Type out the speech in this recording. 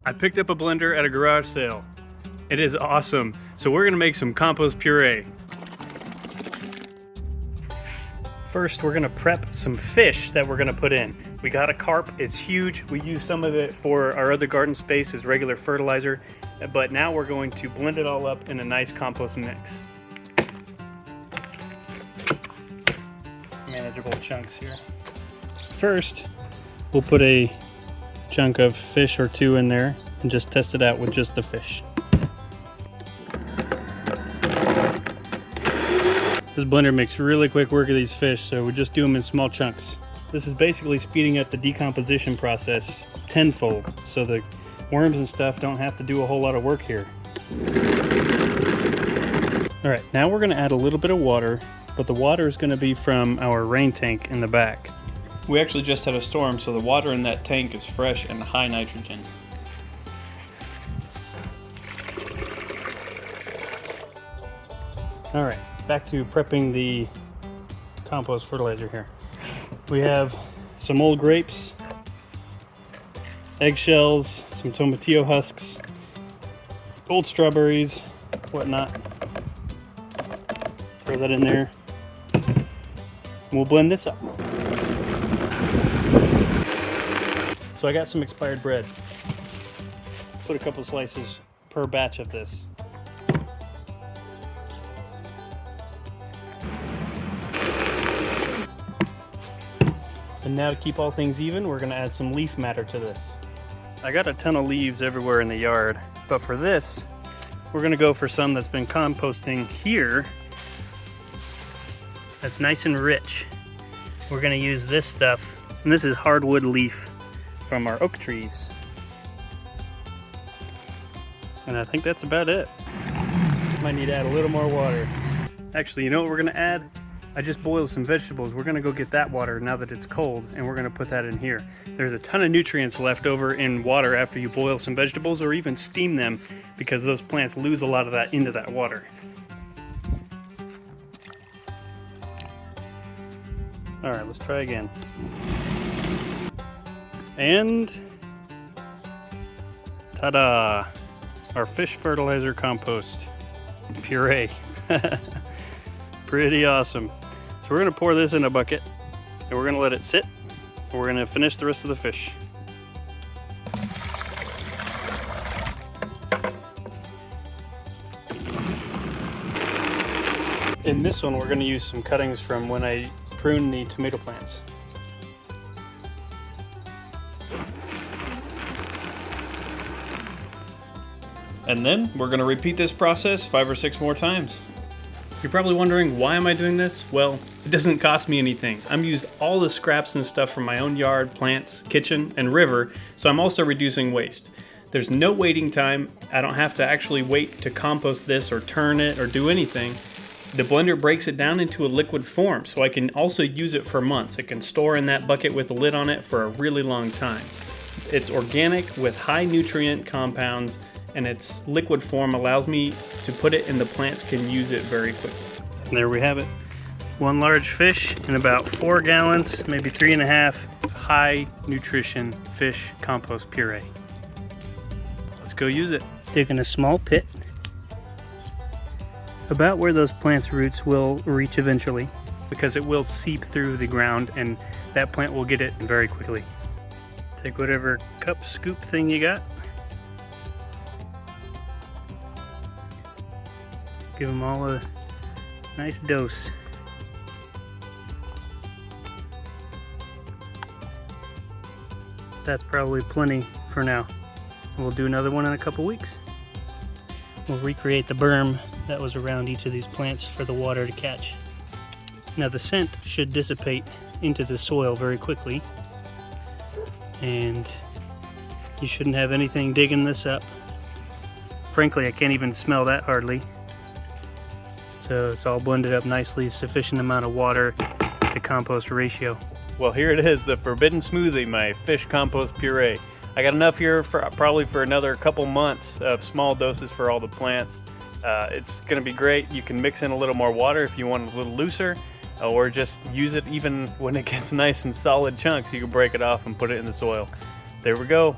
I picked up a blender at a garage sale. It is awesome. So we're gonna make some compost puree. First, we're gonna prep some fish that we're gonna put in. We got a carp, it's huge. We use some of it for our other garden space as regular fertilizer, but now we're going to blend it all up in a nice compost mix. Manageable chunks here. First, we'll put a chunk of fish or two in there and just test it out with just the fish. This blender makes really quick work of these fish, so we just do them in small chunks. This is basically speeding up the decomposition process tenfold, so the worms and stuff don't have to do a whole lot of work here. All right, now we're gonna add a little bit of water, but the water is gonna be from our rain tank in the back. We actually just had a storm, so the water in that tank is fresh and high nitrogen. All right, back to prepping the compost fertilizer here. We have some old grapes, eggshells, some tomatillo husks, old strawberries, whatnot. Throw that in there. We'll blend this up. So I got some expired bread. Put a couple slices per batch of this. And now to keep all things even, we're gonna add some leaf matter to this. I got a ton of leaves everywhere in the yard, but for this, we're gonna go for some that's been composting here. That's nice and rich. We're gonna use this stuff, and this is hardwood leaf from our oak trees. And I think that's about it. Might need to add a little more water. Actually, you know what we're gonna add? I just boiled some vegetables. We're gonna go get that water now that it's cold, and we're gonna put that in here. There's a ton of nutrients left over in water after you boil some vegetables or even steam them, because those plants lose a lot of that into that water. All right, let's try again. And ta-da! Our fish fertilizer compost puree. Pretty awesome. So we're gonna pour this in a bucket and we're gonna let it sit. And we're gonna finish the rest of the fish. In this one, we're gonna use some cuttings from when I pruned the tomato plants. And then we're gonna repeat this process 5 or 6 more times. You're probably wondering, why am I doing this? Well, it doesn't cost me anything. I'm used all the scraps and stuff from my own yard, plants, kitchen, and river, so I'm also reducing waste. There's no waiting time. I don't have to actually wait to compost this or turn it or do anything. The blender breaks it down into a liquid form, so I can also use it for months. I can store in that bucket with a lid on it for a really long time. It's organic with high nutrient compounds, and its liquid form allows me to put it and the plants can use it very quickly. And there we have it. One large fish and about 4 gallons, maybe 3.5, high nutrition fish compost puree. Let's go use it. Digging a small pit about where those plants' roots will reach eventually, because it will seep through the ground and that plant will get it very quickly. Take whatever cup scoop thing you got. Give them all a nice dose. That's probably plenty for now. We'll do another one in a couple weeks. We'll recreate the berm that was around each of these plants for the water to catch. Now the scent should dissipate into the soil very quickly, and you shouldn't have anything digging this up. Frankly, I can't even smell that hardly. So it's all blended up nicely, sufficient amount of water to compost ratio. Well, here it is, the forbidden smoothie, my fish compost puree. I got enough here for probably for another couple months of small doses for all the plants. It's gonna be great. You can mix in a little more water if you want it a little looser, or just use it even when it gets nice and solid chunks. You can break it off and put it in the soil. There we go.